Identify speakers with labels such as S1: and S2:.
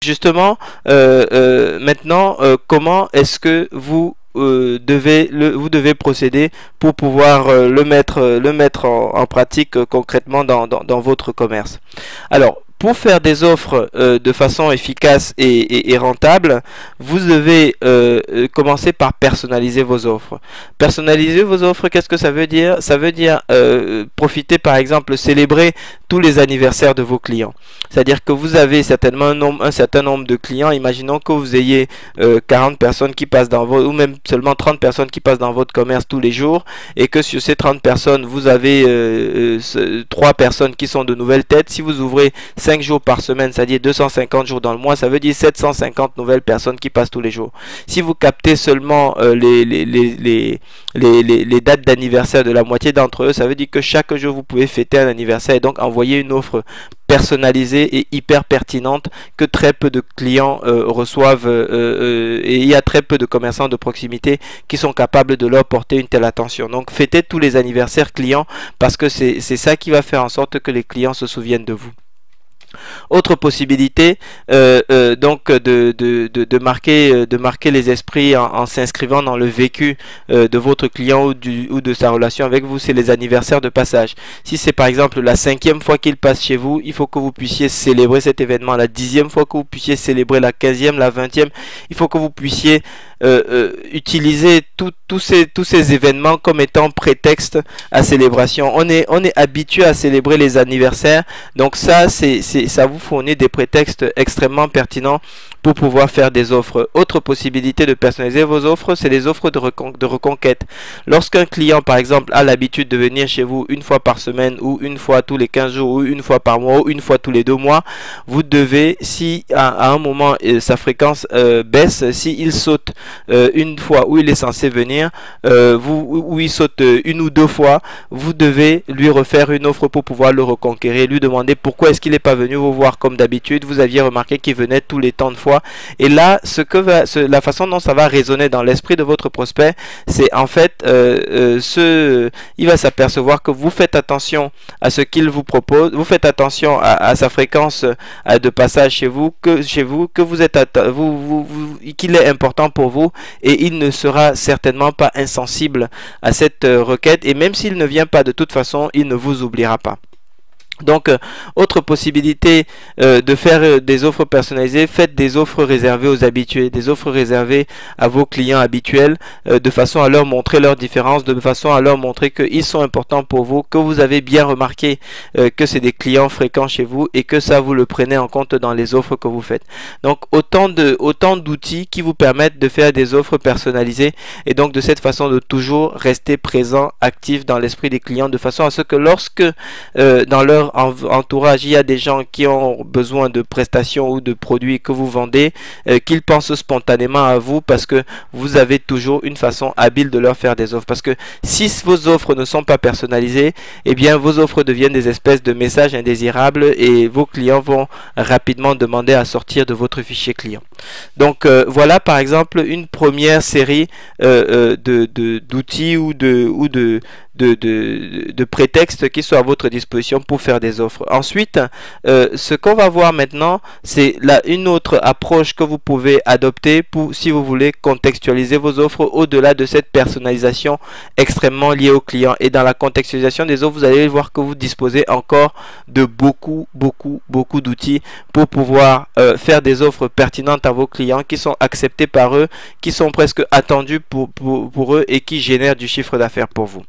S1: Justement, maintenant, comment est-ce que vous devez procéder pour pouvoir le mettre en pratique concrètement dans votre commerce. Alors, pour faire des offres de façon efficace et rentable, vous devez commencer par personnaliser vos offres. Personnaliser vos offres, qu'est-ce que ça veut dire? Ça veut dire profiter, par exemple, célébrer tous les anniversaires de vos clients. C'est-à-dire que vous avez certainement un certain nombre de clients. Imaginons que vous ayez 40 personnes qui passent dans votre, ou même seulement 30 personnes qui passent dans votre commerce tous les jours, et que sur ces 30 personnes, vous avez 3 personnes qui sont de nouvelles têtes. Si vous ouvrez 5 jours par semaine, c'est-à-dire 250 jours dans le mois, ça veut dire 750 nouvelles personnes qui passent tous les jours. Si vous captez seulement les dates d'anniversaire de la moitié d'entre eux, ça veut dire que chaque jour vous pouvez fêter un anniversaire et donc envoyer une offre personnalisée et hyper pertinente que très peu de clients reçoivent, et il y a très peu de commerçants de proximité qui sont capables de leur porter une telle attention. Donc fêtez tous les anniversaires clients, parce que c'est ça qui va faire en sorte que les clients se souviennent de vous. Autre possibilité, donc de marquer les esprits en s'inscrivant dans le vécu de votre client ou de sa relation avec vous, c'est les anniversaires de passage. Si c'est par exemple la 5e fois qu'il passe chez vous, il faut que vous puissiez célébrer cet événement. La 10e fois que vous puissiez célébrer, la 15e, la 20e, il faut que vous puissiez utiliser tous ces événements comme étant prétexte à célébration. On est habitué à célébrer les anniversaires, donc ça vous fournit des prétextes extrêmement pertinents pour pouvoir faire des offres. Autre possibilité de personnaliser vos offres, c'est les offres de reconquête. Lorsqu'un client, par exemple, a l'habitude de venir chez vous une fois par semaine, ou une fois tous les 15 jours, ou une fois par mois, ou une fois tous les 2 mois, vous devez, si à un moment sa fréquence baisse, s'il saute une fois où il est censé venir, où il saute 1 ou 2 fois, vous devez lui refaire une offre pour pouvoir le reconquérir, lui demander pourquoi est-ce qu'il n'est pas venu vous voir comme d'habitude. Vous aviez remarqué qu'il venait tous les temps de fois. Et là, la façon dont ça va résonner dans l'esprit de votre prospect, c'est en fait, il va s'apercevoir que vous faites attention à ce qu'il vous propose, vous faites attention à sa fréquence de passage chez vous, que vous êtes qu'il est important pour vous, et il ne sera certainement pas insensible à cette requête, et même s'il ne vient pas de toute façon, il ne vous oubliera pas. Donc, autre possibilité de faire des offres personnalisées, faites des offres réservées aux habitués, des offres réservées à vos clients habituels, de façon à leur montrer leur différence, de façon à leur montrer qu'ils sont importants pour vous, que vous avez bien remarqué que c'est des clients fréquents chez vous, et que ça vous le prenez en compte dans les offres que vous faites. Donc, autant d'outils qui vous permettent de faire des offres personnalisées, et donc de cette façon de toujours rester présent, actif dans l'esprit des clients, de façon à ce que lorsque dans leur entourage il y a des gens qui ont besoin de prestations ou de produits que vous vendez, qu'ils pensent spontanément à vous, parce que vous avez toujours une façon habile de leur faire des offres. Parce que si vos offres ne sont pas personnalisées, eh bien vos offres deviennent des espèces de messages indésirables, et vos clients vont rapidement demander à sortir de votre fichier client. Donc voilà par exemple une première série d'outils ou de prétextes qui sont à votre disposition pour faire des offres. Ensuite, ce qu'on va voir maintenant, c'est une autre approche que vous pouvez adopter si vous voulez contextualiser vos offres au-delà de cette personnalisation extrêmement liée au client. Et dans la contextualisation des offres, vous allez voir que vous disposez encore de beaucoup d'outils pour pouvoir faire des offres pertinentes à vos clients, qui sont acceptées par eux, qui sont presque attendues pour eux, et qui génèrent du chiffre d'affaires pour vous.